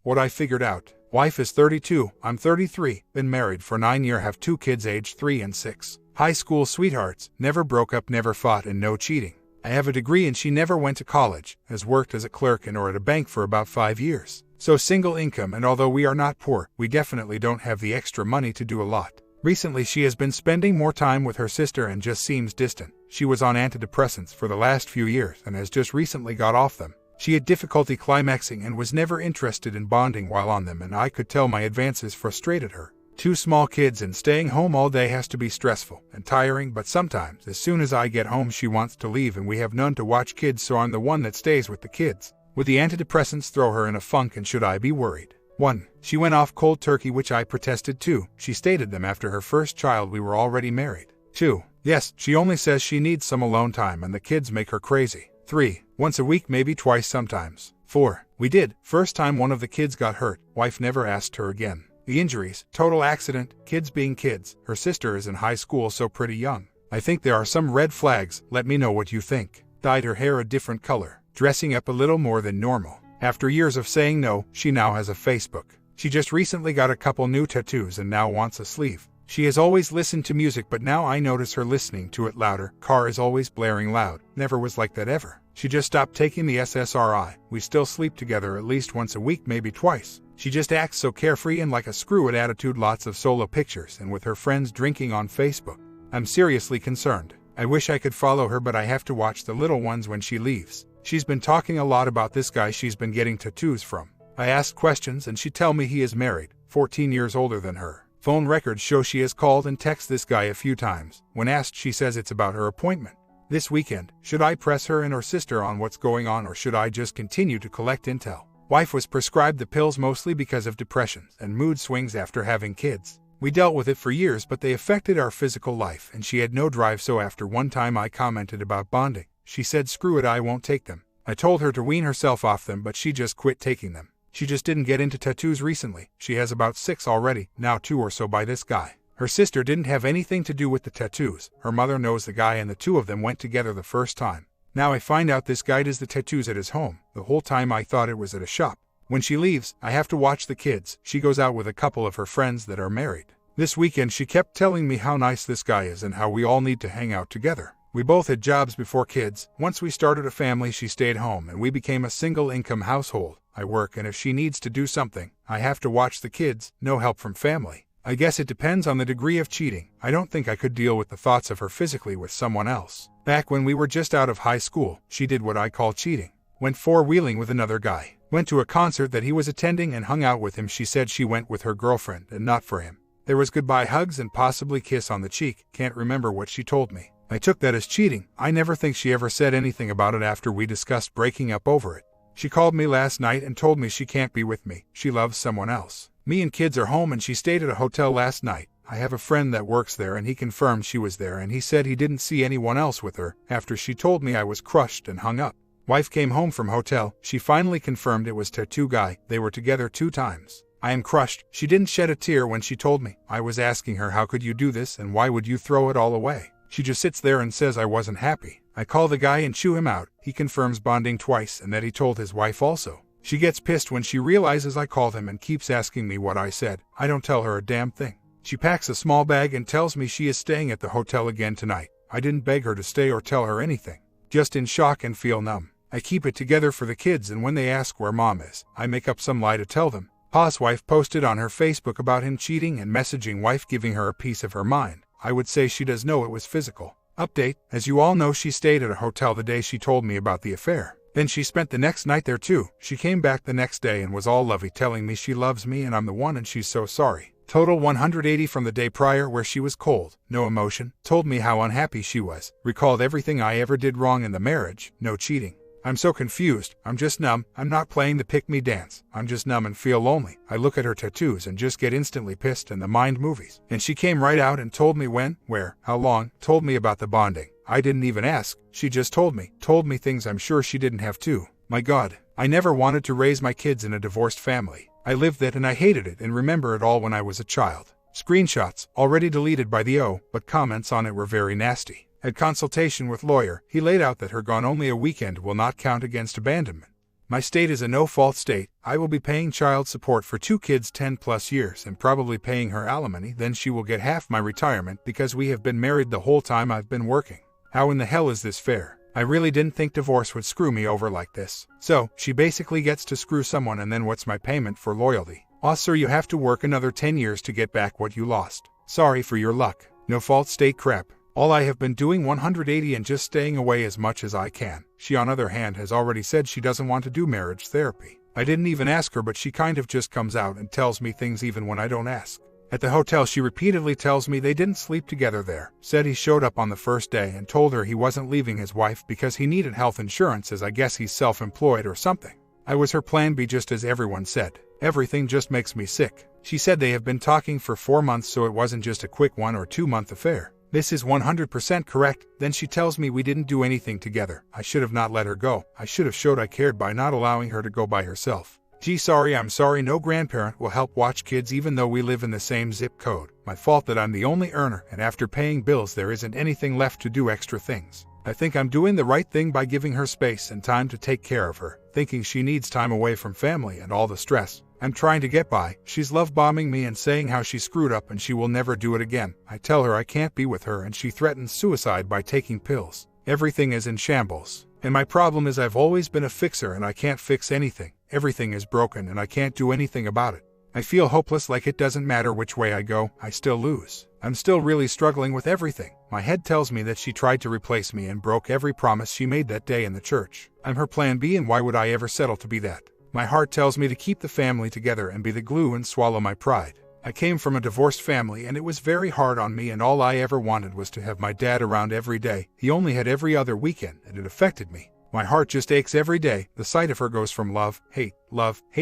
What I figured out. Wife is 32, I'm 33, been married for 9 years, have 2 kids aged 3 and 6. High school sweethearts, never broke up, never fought, and no cheating. I have a degree and she never went to college, has worked as a clerk or at a bank for about 5 years. So single income, and although we are not poor, we definitely don't have the extra money to do a lot. Recently she has been spending more time with her sister and just seems distant. She was on antidepressants for the last few years and has just recently got off them. She had difficulty climaxing and was never interested in bonding while on them, and I could tell my advances frustrated her. 2 small kids and staying home all day has to be stressful and tiring, but sometimes as soon as I get home she wants to leave and we have none to watch kids, so I'm the one that stays with the kids. Would the antidepressants throw her in a funk and should I be worried? 1. She went off cold turkey, which I protested too. She stated them after her first child, we were already married. 2. Yes, she only says she needs some alone time and the kids make her crazy. 3. Once a week, maybe twice sometimes. 4. We did. First time one of the kids got hurt, wife never asked her again. The injuries, total accident, kids being kids. Her sister is in high school, so pretty young. I think there are some red flags, let me know what you think. Dyed her hair a different color, dressing up a little more than normal. After years of saying no, she now has a Facebook. She just recently got a couple new tattoos and now wants a sleeve. She has always listened to music, but now I notice her listening to it louder. Car is always blaring loud. Never was like that ever. She just stopped taking the SSRI. We still sleep together at least once a week, maybe twice. She just acts so carefree and like a screw-it attitude, lots of solo pictures and with her friends drinking on Facebook. I'm seriously concerned. I wish I could follow her, but I have to watch the little ones when she leaves. She's been talking a lot about this guy she's been getting tattoos from. I asked questions and she tell me he is married, 14 years older than her. Phone records show she has called and texted this guy a few times. When asked, she says it's about her appointment this weekend. Should I press her and her sister on what's going on, or should I just continue to collect intel? Wife was prescribed the pills mostly because of depression and mood swings after having kids. We dealt with it for years, but they affected our physical life and she had no drive, so after one time I commented about bonding. She said screw it, I won't take them. I told her to wean herself off them, but she just quit taking them. She just didn't get into tattoos recently. She has about 6 already, now 2 or so by this guy. Her sister didn't have anything to do with the tattoos. Her mother knows the guy and the 2 of them went together the first time. Now I find out this guy does the tattoos at his home. The whole time I thought it was at a shop. When she leaves, I have to watch the kids. She goes out with a couple of her friends that are married. This weekend she kept telling me how nice this guy is and how we all need to hang out together. We both had jobs before kids. Once we started a family, she stayed home and we became a single income household. I work, and if she needs to do something, I have to watch the kids, no help from family. I guess it depends on the degree of cheating. I don't think I could deal with the thoughts of her physically with someone else. Back when we were just out of high school, she did what I call cheating. Went four-wheeling with another guy. Went to a concert that he was attending and hung out with him. She said she went with her girlfriend and not for him. There was goodbye hugs and possibly kiss on the cheek. Can't remember what she told me. I took that as cheating. I never think she ever said anything about it after we discussed breaking up over it. She called me last night and told me she can't be with me. She loves someone else. Me and kids are home and she stayed at a hotel last night. I have a friend that works there and he confirmed she was there, and he said he didn't see anyone else with her. After she told me, I was crushed and hung up. Wife came home from hotel. She finally confirmed it was tattoo guy. They were together 2 times. I am crushed. She didn't shed a tear when she told me. I was asking her, how could you do this and why would you throw it all away? She just sits there and says I wasn't happy. I call the guy and chew him out. He confirms bonding twice and that he told his wife also. She gets pissed when she realizes I called him and keeps asking me what I said. I don't tell her a damn thing. She packs a small bag and tells me she is staying at the hotel again tonight. I didn't beg her to stay or tell her anything. Just in shock and feel numb. I keep it together for the kids, and when they ask where mom is, I make up some lie to tell them. Pa's wife posted on her Facebook about him cheating and messaging wife giving her a piece of her mind. I would say she does know it was physical. Update, as you all know, she stayed at a hotel the day she told me about the affair. Then she spent the next night there too. She came back the next day and was all lovey, telling me she loves me and I'm the one and she's so sorry. Total 180 from the day prior where she was cold, no emotion, told me how unhappy she was, recalled everything I ever did wrong in the marriage, no cheating. I'm so confused, I'm just numb, I'm not playing the pick-me dance, I'm just numb and feel lonely. I look at her tattoos and just get instantly pissed in the mind movies. And she came right out and told me when, where, how long, told me about the bonding. I didn't even ask, she just told me things I'm sure she didn't have to. My God, I never wanted to raise my kids in a divorced family. I lived that and I hated it and remember it all when I was a child. Screenshots, already deleted by the O, but comments on it were very nasty. At consultation with lawyer, he laid out that her gone only a weekend will not count against abandonment. My state is a no-fault state. I will be paying child support for 2 kids 10+ years and probably paying her alimony, then she will get half my retirement because we have been married the whole time I've been working. How in the hell is this fair? I really didn't think divorce would screw me over like this. So, she basically gets to screw someone, and then what's my payment for loyalty? Aw, sir, you have to work another 10 years to get back what you lost. Sorry for your luck. No fault state crap. All I have been doing 180 and just staying away as much as I can. She on other hand has already said she doesn't want to do marriage therapy. I didn't even ask her, but she kind of just comes out and tells me things even when I don't ask. At the hotel she repeatedly tells me they didn't sleep together there, said he showed up on the first day and told her he wasn't leaving his wife because he needed health insurance, as I guess he's self-employed or something. I was her plan B, just as everyone said. Everything just makes me sick. She said they have been talking for 4 months, so it wasn't just a quick 1 or 2 month affair. This is 100% correct. Then she tells me we didn't do anything together. I should have not let her go. I should have showed I cared by not allowing her to go by herself. Gee, sorry, I'm sorry, no grandparent will help watch kids even though we live in the same zip code. My fault that I'm the only earner, and after paying bills there isn't anything left to do extra things. I think I'm doing the right thing by giving her space and time to take care of her, thinking she needs time away from family and all the stress. I'm trying to get by. She's love-bombing me and saying how she screwed up and she will never do it again. I tell her I can't be with her and she threatens suicide by taking pills. Everything is in shambles. And my problem is I've always been a fixer and I can't fix anything. Everything is broken and I can't do anything about it. I feel hopeless, like it doesn't matter which way I go, I still lose. I'm still really struggling with everything. My head tells me that she tried to replace me and broke every promise she made that day in the church. I'm her plan B, and why would I ever settle to be that? My heart tells me to keep the family together and be the glue and swallow my pride. I came from a divorced family and it was very hard on me, and all I ever wanted was to have my dad around every day. He only had every other weekend and it affected me. My heart just aches every day. The sight of her goes from love, hate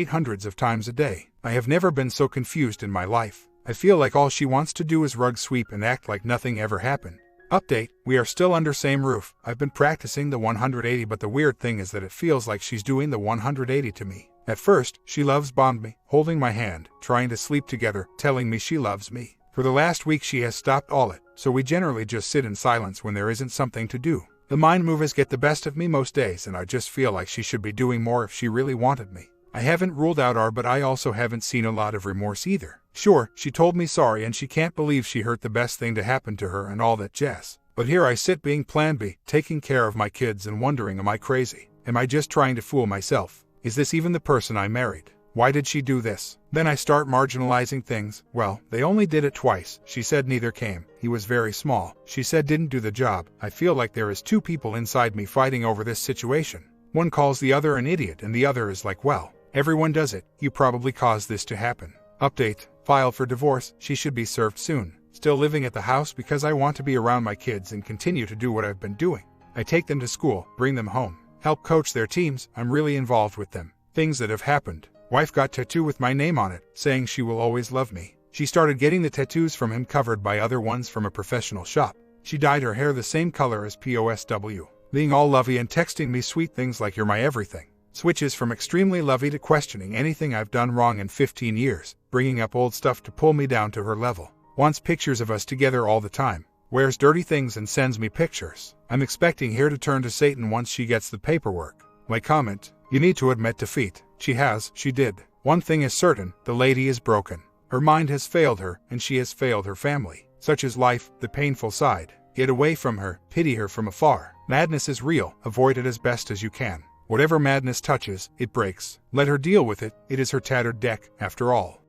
hundreds of times a day. I have never been so confused in my life. I feel like all she wants to do is rug sweep and act like nothing ever happened. Update: we are still under same roof. I've been practicing the 180, but the weird thing is that it feels like she's doing the 180 to me. At first, she loves-bombed me, holding my hand, trying to sleep together, telling me she loves me. For the last week she has stopped all it, so we generally just sit in silence when there isn't something to do. The mind movers get the best of me most days, and I just feel like she should be doing more if she really wanted me. I haven't ruled out R, but I also haven't seen a lot of remorse either. Sure, she told me sorry and she can't believe she hurt the best thing to happen to her and all that jazz. But here I sit being plan B, taking care of my kids and wondering, am I crazy? Am I just trying to fool myself? Is this even the person I married? Why did she do this? Then I start marginalizing things. Well, they only did it twice. She said neither came. He was very small. She said didn't do the job. I feel like there is 2 people inside me fighting over this situation. One calls the other an idiot and the other is like, well, everyone does it. You probably caused this to happen. Update: file for divorce. She should be served soon. Still living at the house because I want to be around my kids and continue to do what I've been doing. I take them to school, bring them home, help coach their teams. I'm really involved with them. Things that have happened: wife got tattoo with my name on it, saying she will always love me. She started getting the tattoos from him covered by other ones from a professional shop. She dyed her hair the same color as POSW, being all lovey and texting me sweet things like you're my everything. Switches from extremely lovey to questioning anything I've done wrong in 15 years, bringing up old stuff to pull me down to her level. Wants pictures of us together all the time. Wears dirty things and sends me pictures. I'm expecting her to turn to Satan once she gets the paperwork. My comment: you need to admit defeat. She did. One thing is certain, the lady is broken. Her mind has failed her, and she has failed her family. Such is life, the painful side. Get away from her, pity her from afar. Madness is real, avoid it as best as you can. Whatever madness touches, it breaks. Let her deal with it, it is her tattered deck, after all.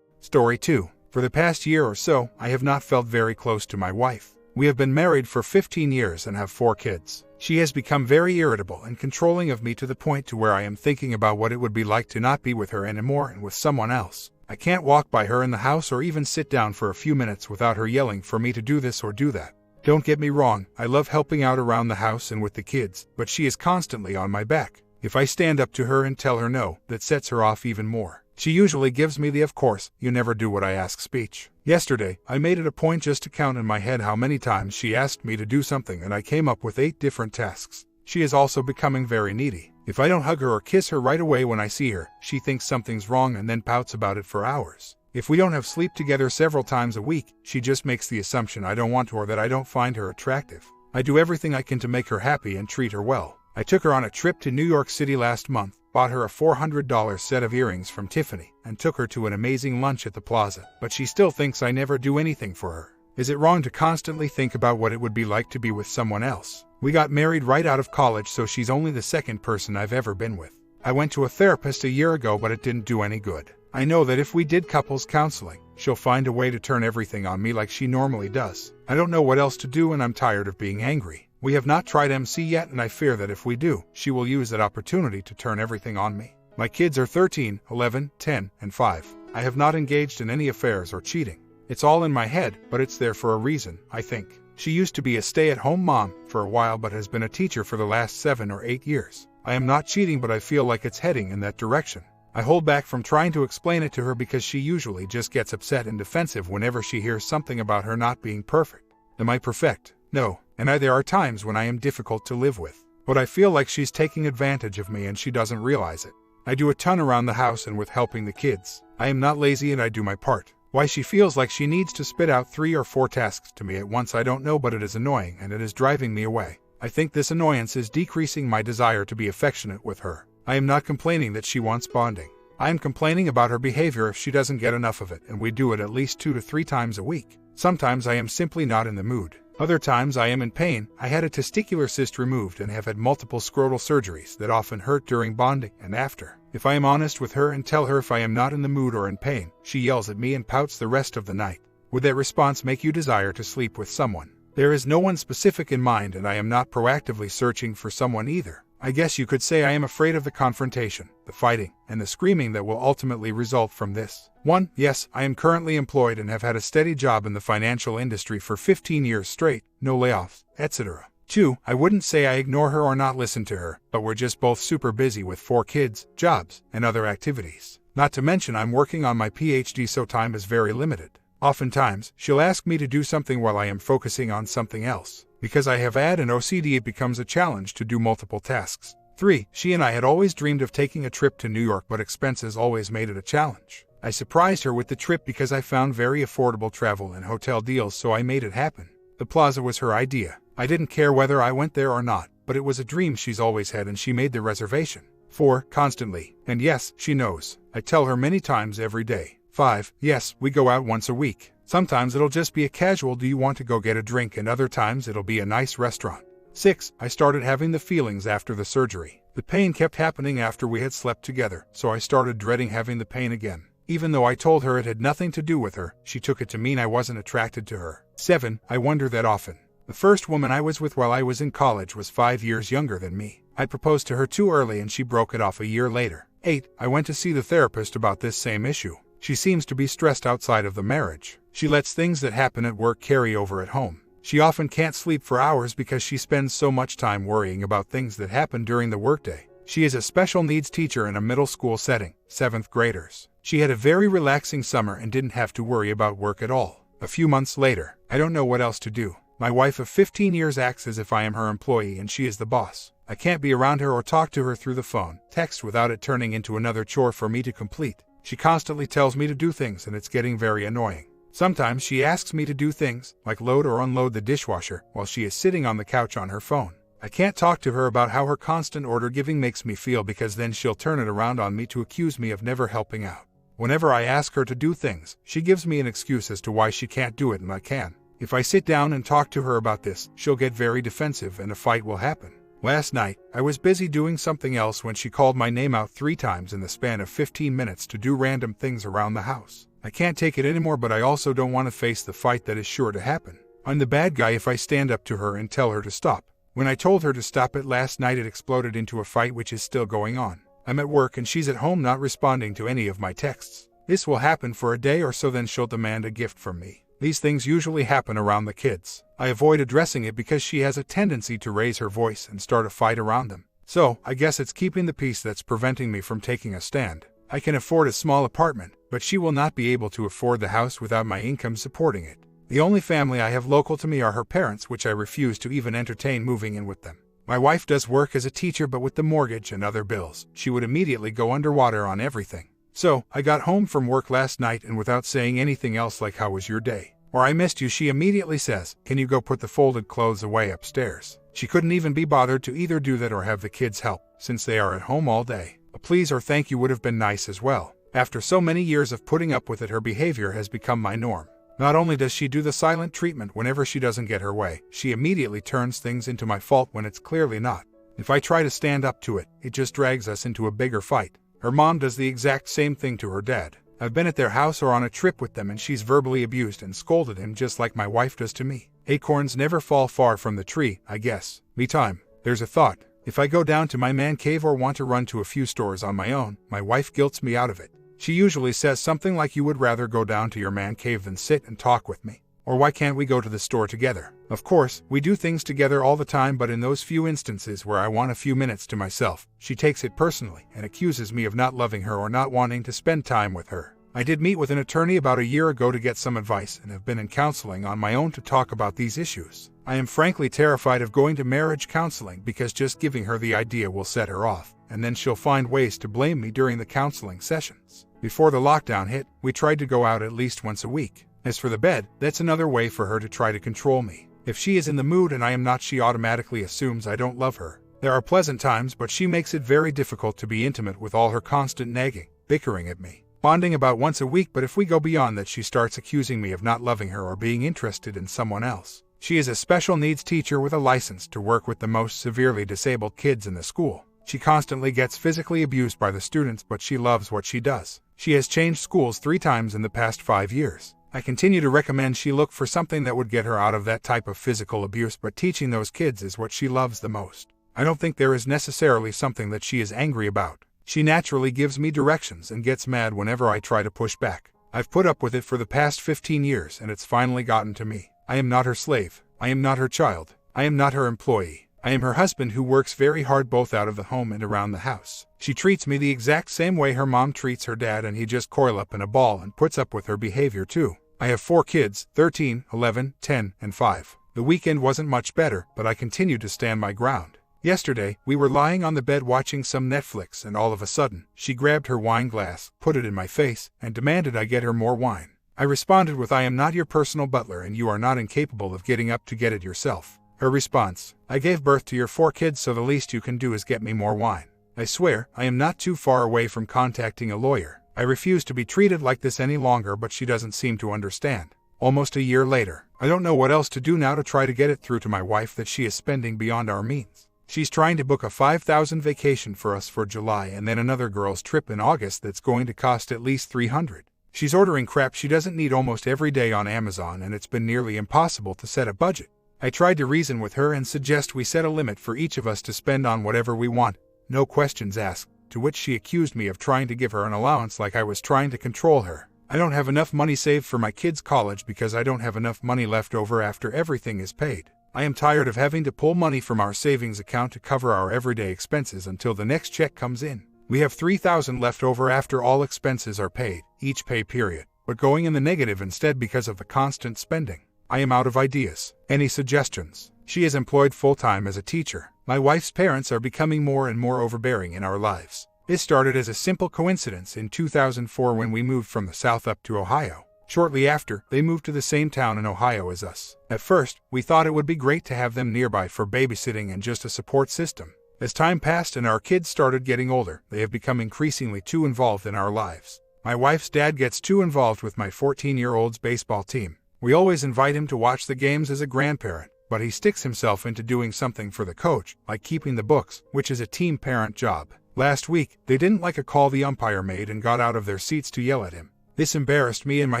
Story 2. For the past year or so, I have not felt very close to my wife. We have been married for 15 years and have 4 kids. She has become very irritable and controlling of me to the point to where I am thinking about what it would be like to not be with her anymore and with someone else. I can't walk by her in the house or even sit down for a few minutes without her yelling for me to do this or do that. Don't get me wrong, I love helping out around the house and with the kids, but she is constantly on my back. If I stand up to her and tell her no, that sets her off even more. She usually gives me the "of course, you never do what I ask" speech. Yesterday, I made it a point just to count in my head how many times she asked me to do something, and I came up with 8 different tasks. She is also becoming very needy. If I don't hug her or kiss her right away when I see her, she thinks something's wrong and then pouts about it for hours. If we don't have sleep together several times a week, she just makes the assumption I don't want to or that I don't find her attractive. I do everything I can to make her happy and treat her well. I took her on a trip to New York City last month. bought her a $400 set of earrings from Tiffany, and took her to an amazing lunch at the plaza, but she still thinks I never do anything for her. Is it wrong to constantly think about what it would be like to be with someone else? We got married right out of college, so she's only the second person I've ever been with. I went to a therapist a year ago, but it didn't do any good. I know that if we did couples counseling, she'll find a way to turn everything on me like she normally does. I don't know what else to do, and I'm tired of being angry. We have not tried MC yet, and I fear that if we do, she will use that opportunity to turn everything on me. My kids are 13, 11, 10, and 5. I have not engaged in any affairs or cheating. It's all in my head, but it's there for a reason, I think. She used to be a stay-at-home mom for a while, but has been a teacher for the last 7 or 8 years. I am not cheating, but I feel like it's heading in that direction. I hold back from trying to explain it to her because she usually just gets upset and defensive whenever she hears something about her not being perfect. Am I perfect? No, and there are times when I am difficult to live with. But I feel like she's taking advantage of me and she doesn't realize it. I do a ton around the house and with helping the kids. I am not lazy and I do my part. Why she feels like she needs to spit out 3 or 4 tasks to me at once, I don't know, but it is annoying and it is driving me away. I think this annoyance is decreasing my desire to be affectionate with her. I am not complaining that she wants bonding. I am complaining about her behavior if she doesn't get enough of it, and we do it at least 2 to 3 times a week. Sometimes I am simply not in the mood. Other times I am in pain. I had a testicular cyst removed and have had multiple scrotal surgeries that often hurt during bonding and after. If I am honest with her and tell her if I am not in the mood or in pain, she yells at me and pouts the rest of the night. Would that response make you desire to sleep with someone? There is no one specific in mind, and I am not proactively searching for someone either. I guess you could say I am afraid of the confrontation, the fighting, and the screaming that will ultimately result from this. 1. Yes, I am currently employed and have had a steady job in the financial industry for 15 years straight, no layoffs, etc. 2. I wouldn't say I ignore her or not listen to her, but we're just both super busy with 4 kids, jobs, and other activities. Not to mention I'm working on my PhD, so time is very limited. Oftentimes, she'll ask me to do something while I am focusing on something else. Because I have AD and OCD, it becomes a challenge to do multiple tasks. 3. She and I had always dreamed of taking a trip to New York, but expenses always made it a challenge. I surprised her with the trip because I found very affordable travel and hotel deals, so I made it happen. The plaza was her idea. I didn't care whether I went there or not, but it was a dream she's always had and she made the reservation. 4. Constantly. And yes, she knows. I tell her many times every day. 5. Yes, we go out once a week. Sometimes it'll just be a casual "do you want to go get a drink?" and other times it'll be a nice restaurant. 6. I started having the feelings after the surgery. The pain kept happening after we had slept together, so I started dreading having the pain again. Even though I told her it had nothing to do with her, she took it to mean I wasn't attracted to her. 7. I wonder that often. The first woman I was with while I was in college was 5 years younger than me. I proposed to her too early and she broke it off a year later. 8. I went to see the therapist about this same issue. She seems to be stressed outside of the marriage. She lets things that happen at work carry over at home. She often can't sleep for hours because she spends so much time worrying about things that happen during the workday. She is a special needs teacher in a middle school setting, 7th graders. She had a very relaxing summer and didn't have to worry about work at all. A few months later, I don't know what else to do. My wife of 15 years acts as if I am her employee and she is the boss. I can't be around her or talk to her through the phone, text without it turning into another chore for me to complete. She constantly tells me to do things and it's getting very annoying. Sometimes she asks me to do things, like load or unload the dishwasher, while she is sitting on the couch on her phone. I can't talk to her about how her constant order giving makes me feel because then she'll turn it around on me to accuse me of never helping out. Whenever I ask her to do things, she gives me an excuse as to why she can't do it and I can. If I sit down and talk to her about this, she'll get very defensive and a fight will happen. Last night, I was busy doing something else when she called my name out 3 times in the span of 15 minutes to do random things around the house. I can't take it anymore, but I also don't want to face the fight that is sure to happen. I'm the bad guy if I stand up to her and tell her to stop. When I told her to stop it last night, it exploded into a fight which is still going on. I'm at work and she's at home not responding to any of my texts. This will happen for a day or so, then she'll demand a gift from me. These things usually happen around the kids. I avoid addressing it because she has a tendency to raise her voice and start a fight around them. So, I guess it's keeping the peace that's preventing me from taking a stand. I can afford a small apartment, but she will not be able to afford the house without my income supporting it. The only family I have local to me are her parents, which I refuse to even entertain moving in with them. My wife does work as a teacher, but with the mortgage and other bills, she would immediately go underwater on everything. So, I got home from work last night and without saying anything else like "how was your day?" or "I missed you," she immediately says, "Can you go put the folded clothes away upstairs?" She couldn't even be bothered to either do that or have the kids help, since they are at home all day. A please or thank you would have been nice as well. After so many years of putting up with it, her behavior has become my norm. Not only does she do the silent treatment whenever she doesn't get her way, she immediately turns things into my fault when it's clearly not. If I try to stand up to it, it just drags us into a bigger fight. Her mom does the exact same thing to her dad. I've been at their house or on a trip with them and she's verbally abused and scolded him just like my wife does to me. Acorns never fall far from the tree, I guess. Me time. There's a thought. If I go down to my man cave or want to run to a few stores on my own, my wife guilts me out of it. She usually says something like, "You would rather go down to your man cave than sit and talk with me." Or "Why can't we go to the store together?" Of course, we do things together all the time, but in those few instances where I want a few minutes to myself, she takes it personally and accuses me of not loving her or not wanting to spend time with her. I did meet with an attorney about a year ago to get some advice and have been in counseling on my own to talk about these issues. I am frankly terrified of going to marriage counseling because just giving her the idea will set her off, and then she'll find ways to blame me during the counseling sessions. Before the lockdown hit, we tried to go out at least once a week. As for the bed, that's another way for her to try to control me. If she is in the mood and I am not, she automatically assumes I don't love her. There are pleasant times, but she makes it very difficult to be intimate with all her constant nagging, bickering at me. Bonding about once a week, but if we go beyond that, she starts accusing me of not loving her or being interested in someone else. She is a special needs teacher with a license to work with the most severely disabled kids in the school. She constantly gets physically abused by the students, but she loves what she does. She has changed schools 3 times in the past 5 years. I continue to recommend she look for something that would get her out of that type of physical abuse, but teaching those kids is what she loves the most. I don't think there is necessarily something that she is angry about. She naturally gives me directions and gets mad whenever I try to push back. I've put up with it for the past 15 years and it's finally gotten to me. I am not her slave. I am not her child. I am not her employee. I am her husband who works very hard both out of the home and around the house. She treats me the exact same way her mom treats her dad, and he just coil up in a ball and puts up with her behavior too. I have 4 kids, 13, 11, 10, and 5. The weekend wasn't much better, but I continued to stand my ground. Yesterday, we were lying on the bed watching some Netflix and all of a sudden, she grabbed her wine glass, put it in my face, and demanded I get her more wine. I responded with, "I am not your personal butler and you are not incapable of getting up to get it yourself." Her response, "I gave birth to your 4 kids, so the least you can do is get me more wine." I swear, I am not too far away from contacting a lawyer. I refuse to be treated like this any longer, but she doesn't seem to understand. Almost a year later, I don't know what else to do now to try to get it through to my wife that she is spending beyond our means. She's trying to book a $5,000 vacation for us for July and then another girls' trip in August that's going to cost at least $300. She's ordering crap she doesn't need almost every day on Amazon, and it's been nearly impossible to set a budget. I tried to reason with her and suggest we set a limit for each of us to spend on whatever we want, no questions asked, to which she accused me of trying to give her an allowance like I was trying to control her. I don't have enough money saved for my kids' college because I don't have enough money left over after everything is paid. I am tired of having to pull money from our savings account to cover our everyday expenses until the next check comes in. We have $3,000 left over after all expenses are paid, each pay period, but going in the negative instead because of the constant spending. I am out of ideas. Any suggestions? She is employed full-time as a teacher. My wife's parents are becoming more and more overbearing in our lives. It started as a simple coincidence in 2004 when we moved from the South up to Ohio. Shortly after, they moved to the same town in Ohio as us. At first, we thought it would be great to have them nearby for babysitting and just a support system. As time passed and our kids started getting older, they have become increasingly too involved in our lives. My wife's dad gets too involved with my 14-year-old's baseball team. We always invite him to watch the games as a grandparent, but he sticks himself into doing something for the coach, like keeping the books, which is a team parent job. Last week, they didn't like a call the umpire made and got out of their seats to yell at him. This embarrassed me and my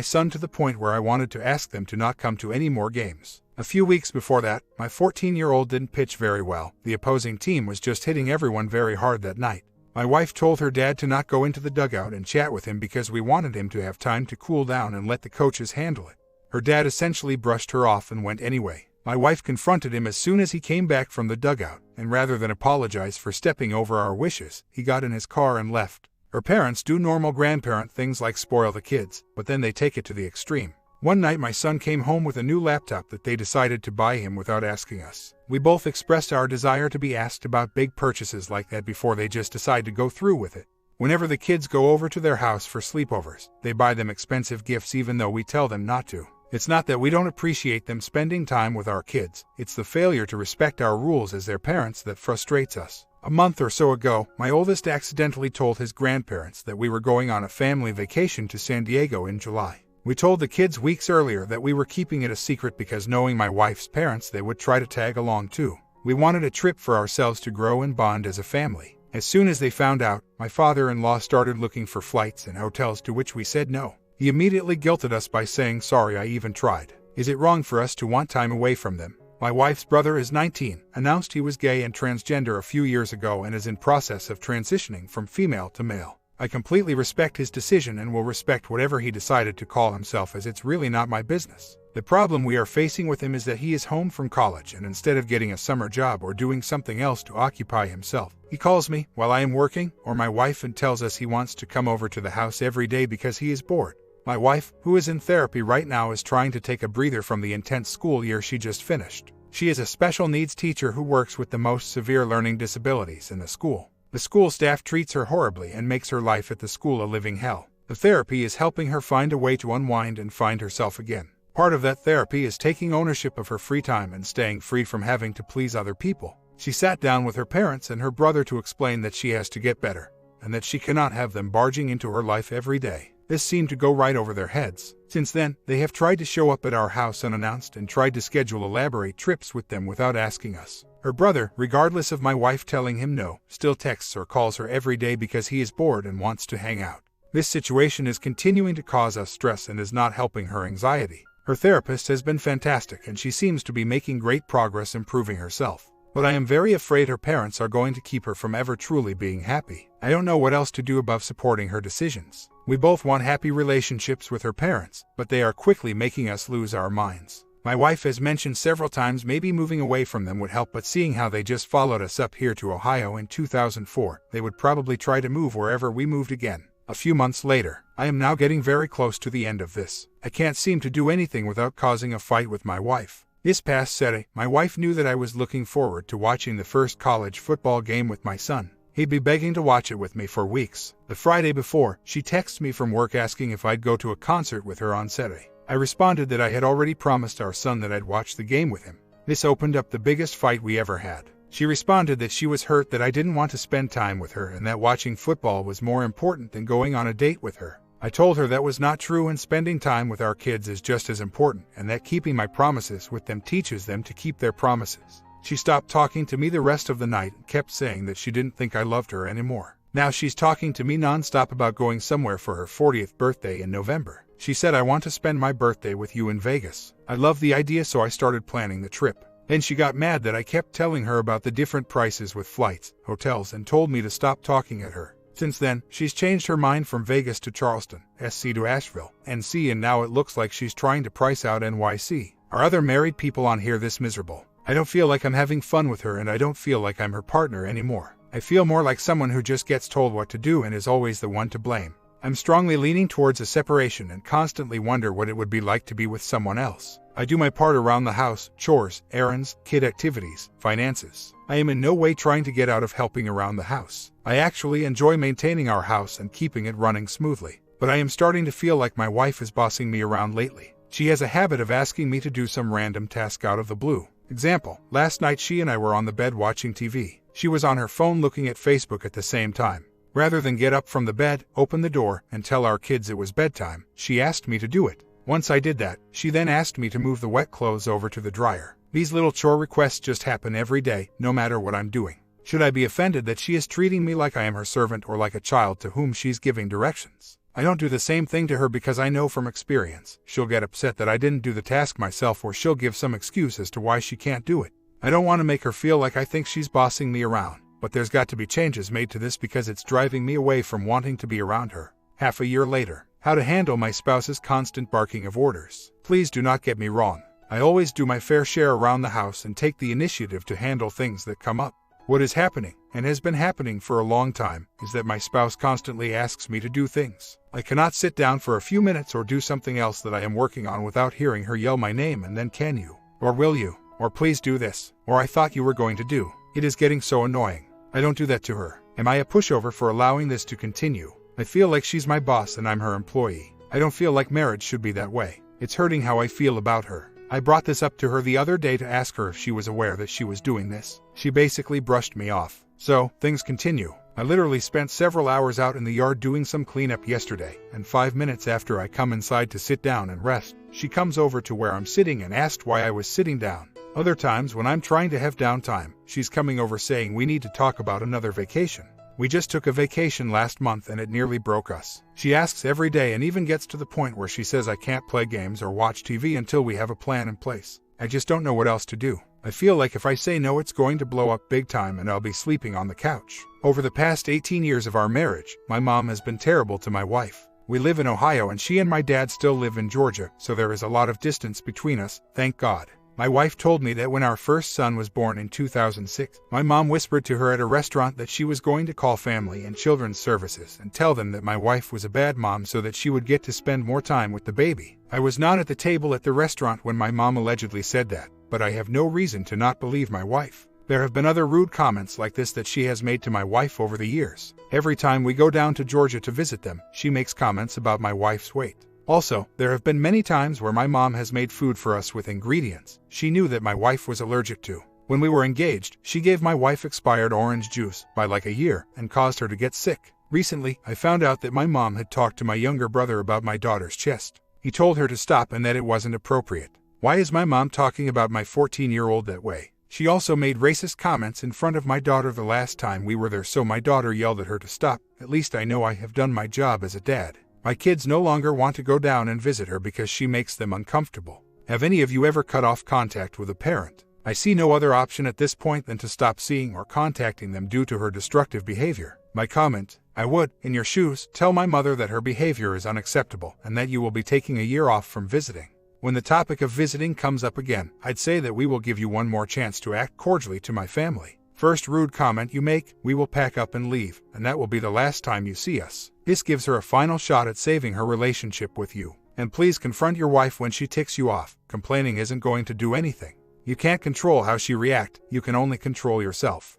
son to the point where I wanted to ask them to not come to any more games. A few weeks before that, my 14-year-old didn't pitch very well. The opposing team was just hitting everyone very hard that night. My wife told her dad to not go into the dugout and chat with him because we wanted him to have time to cool down and let the coaches handle it. Her dad essentially brushed her off and went anyway. My wife confronted him as soon as he came back from the dugout, and rather than apologize for stepping over our wishes, he got in his car and left. Her parents do normal grandparent things like spoil the kids, but then they take it to the extreme. One night my son came home with a new laptop that they decided to buy him without asking us. We both expressed our desire to be asked about big purchases like that before they just decide to go through with it. Whenever the kids go over to their house for sleepovers, they buy them expensive gifts even though we tell them not to. It's not that we don't appreciate them spending time with our kids, it's the failure to respect our rules as their parents that frustrates us. A month or so ago, my oldest accidentally told his grandparents that we were going on a family vacation to San Diego in July. We told the kids weeks earlier that we were keeping it a secret because knowing my wife's parents, they would try to tag along too. We wanted a trip for ourselves to grow and bond as a family. As soon as they found out, my father-in-law started looking for flights and hotels, to which we said no. He immediately guilted us by saying, "Sorry I even tried. Is it wrong for us to want time away from them?" My wife's brother is 19, announced he was gay and transgender a few years ago and is in process of transitioning from female to male. I completely respect his decision and will respect whatever he decided to call himself, as it's really not my business. The problem we are facing with him is that he is home from college, and instead of getting a summer job or doing something else to occupy himself, he calls me while I am working or my wife and tells us he wants to come over to the house every day because he is bored. My wife, who is in therapy right now, is trying to take a breather from the intense school year she just finished. She is a special needs teacher who works with the most severe learning disabilities in the school. The school staff treats her horribly and makes her life at the school a living hell. The therapy is helping her find a way to unwind and find herself again. Part of that therapy is taking ownership of her free time and staying free from having to please other people. She sat down with her parents and her brother to explain that she has to get better, and that she cannot have them barging into her life every day. This seemed to go right over their heads. Since then, they have tried to show up at our house unannounced and tried to schedule elaborate trips with them without asking us. Her brother, regardless of my wife telling him no, still texts or calls her every day because he is bored and wants to hang out. This situation is continuing to cause us stress and is not helping her anxiety. Her therapist has been fantastic and she seems to be making great progress improving herself. But I am very afraid her parents are going to keep her from ever truly being happy. I don't know what else to do above supporting her decisions. We both want happy relationships with her parents, but they are quickly making us lose our minds. My wife has mentioned several times maybe moving away from them would help, but seeing how they just followed us up here to Ohio in 2004, they would probably try to move wherever we moved again. A few months later, I am now getting very close to the end of this. I can't seem to do anything without causing a fight with my wife. This past Saturday, my wife knew that I was looking forward to watching the first college football game with my son. He'd be begging to watch it with me for weeks. The Friday before, she texted me from work asking if I'd go to a concert with her on Saturday. I responded that I had already promised our son that I'd watch the game with him. This opened up the biggest fight we ever had. She responded that she was hurt that I didn't want to spend time with her and that watching football was more important than going on a date with her. I told her that was not true and spending time with our kids is just as important, and that keeping my promises with them teaches them to keep their promises. She stopped talking to me the rest of the night and kept saying that she didn't think I loved her anymore. Now she's talking to me nonstop about going somewhere for her 40th birthday in November. She said, "I want to spend my birthday with you in Vegas." I love the idea, so I started planning the trip. Then she got mad that I kept telling her about the different prices with flights, hotels, and told me to stop talking at her. Since then, she's changed her mind from Vegas to Charleston, SC to Asheville, NC, and now it looks like she's trying to price out NYC. Are other married people on here this miserable? I don't feel like I'm having fun with her, and I don't feel like I'm her partner anymore. I feel more like someone who just gets told what to do and is always the one to blame. I'm strongly leaning towards a separation and constantly wonder what it would be like to be with someone else. I do my part around the house, chores, errands, kid activities, finances. I am in no way trying to get out of helping around the house. I actually enjoy maintaining our house and keeping it running smoothly. But I am starting to feel like my wife is bossing me around lately. She has a habit of asking me to do some random task out of the blue. Example, last night she and I were on the bed watching TV. She was on her phone looking at Facebook at the same time. Rather than get up from the bed, open the door, and tell our kids it was bedtime, she asked me to do it. Once I did that, she then asked me to move the wet clothes over to the dryer. These little chore requests just happen every day, no matter what I'm doing. Should I be offended that she is treating me like I am her servant or like a child to whom she's giving directions? I don't do the same thing to her because I know from experience she'll get upset that I didn't do the task myself, or she'll give some excuse as to why she can't do it. I don't want to make her feel like I think she's bossing me around, but there's got to be changes made to this because it's driving me away from wanting to be around her. Half a year later. How to handle my spouse's constant barking of orders. Please do not get me wrong. I always do my fair share around the house and take the initiative to handle things that come up. What is happening, and has been happening for a long time, is that my spouse constantly asks me to do things. I cannot sit down for a few minutes or do something else that I am working on without hearing her yell my name and then, "Can you?" or "Will you?" or "Please do this," or "I thought you were going to do." It is getting so annoying. I don't do that to her. Am I a pushover for allowing this to continue? I feel like she's my boss and I'm her employee. I don't feel like marriage should be that way. It's hurting how I feel about her. I brought this up to her the other day to ask her if she was aware that she was doing this. She basically brushed me off. So, things continue. I literally spent several hours out in the yard doing some cleanup yesterday, and 5 minutes after I come inside to sit down and rest, she comes over to where I'm sitting and asked why I was sitting down. Other times when I'm trying to have downtime, she's coming over saying we need to talk about another vacation. We just took a vacation last month and it nearly broke us. She asks every day and even gets to the point where she says I can't play games or watch TV until we have a plan in place. I just don't know what else to do. I feel like if I say no, it's going to blow up big time and I'll be sleeping on the couch. Over the past 18 years of our marriage, my mom has been terrible to my wife. We live in Ohio and she and my dad still live in Georgia, so there is a lot of distance between us, thank God. My wife told me that when our first son was born in 2006, my mom whispered to her at a restaurant that she was going to call Family and Children's Services and tell them that my wife was a bad mom so that she would get to spend more time with the baby. I was not at the table at the restaurant when my mom allegedly said that, but I have no reason to not believe my wife. There have been other rude comments like this that she has made to my wife over the years. Every time we go down to Georgia to visit them, she makes comments about my wife's weight. Also, there have been many times where my mom has made food for us with ingredients she knew that my wife was allergic to. When we were engaged, she gave my wife expired orange juice by like a year and caused her to get sick. Recently, I found out that my mom had talked to my younger brother about my daughter's chest. He told her to stop and that it wasn't appropriate. Why is my mom talking about my 14-year-old that way? She also made racist comments in front of my daughter the last time we were there, so my daughter yelled at her to stop. At least I know I have done my job as a dad. My kids no longer want to go down and visit her because she makes them uncomfortable. Have any of you ever cut off contact with a parent? I see no other option at this point than to stop seeing or contacting them due to her destructive behavior. My comment: I would, in your shoes, tell my mother that her behavior is unacceptable and that you will be taking a year off from visiting. When the topic of visiting comes up again, I'd say that we will give you one more chance to act cordially to my family. First rude comment you make, we will pack up and leave, and that will be the last time you see us. This gives her a final shot at saving her relationship with you. And please confront your wife when she ticks you off. Complaining isn't going to do anything. You can't control how she reacts, you can only control yourself.